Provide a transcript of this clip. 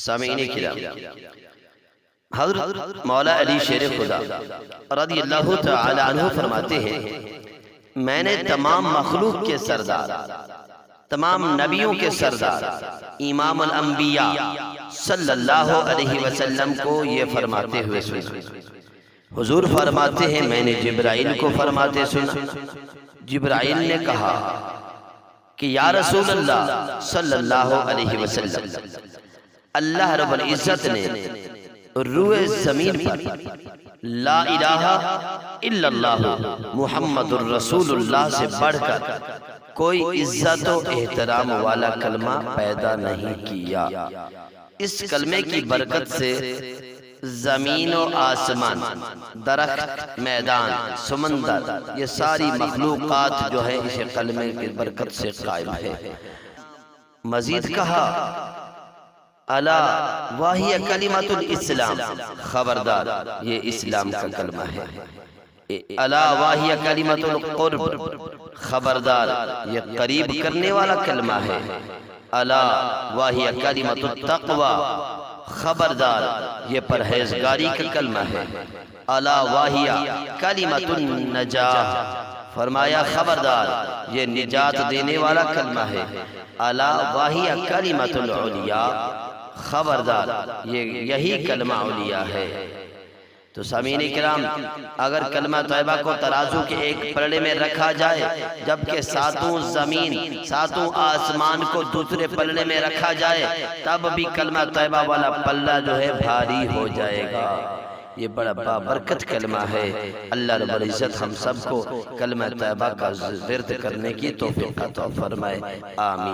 سامعین کرام، حضرت مولا علی شیر خدا رضی اللہ تعالی عنہ فرماتے ہیں، میں نے تمام مخلوق کے سردار، تمام نبیوں کے سردار امام الانبیاء صلی اللہ علیہ وسلم کو یہ فرماتے ہوئے سنا۔ حضور فرماتے ہیں، میں نے جبرائیل کو فرماتے سنا۔ جبرائیل نے کہا کہ یا رسول اللہ صلی اللہ علیہ وسلم، اللہ رب العزت نے روئے زمین پر لا الہ الا اللہ محمد الرسول اللہ سے بڑھ کر کوئی عزت و احترام والا کلمہ پیدا نہیں کیا۔ اس کلمے کی برکت سے زمین و آسمان، درخت، میدان، سمندر، یہ ساری مخلوقات جو ہے اس کلمے کی برکت سے قائم ہے۔ مزید کہا، الا وہی کلمۃ الاسلام، خبردار یہ اسلام کا کلمہ ہے۔ الا وہی کلمۃ القرب، خبردار یہ قریب کرنے والا کلمہ ہے۔ الا وہی کلمۃ التقوی، خبردار یہ پرہیزگاری کا کلمہ ہے۔ الا وہی کلمۃ النجاہ، فرمایا خبردار یہ نجات دینے والا کلمہ ہے۔ الا وہی کلمۃ العلیاء، خبردار یہی کلمہ علیاء ہے۔ تو سامعین کرام، اگر کلمہ طیبہ کو ترازو کے ایک پلڑے میں رکھا جائے، جبکہ ساتوں زمین، ساتوں آسمان کو دوسرے پلڑے میں رکھا جائے، تب بھی کلمہ طیبہ والا پلڑا جو ہے بھاری ہو جائے گا۔ یہ بڑا بابرکت کلمہ ہے۔ اللہ رب العزت ہم سب کو کلمہ طیبہ کا ورد کرنے کی توفیق عطا فرمائے، آمین۔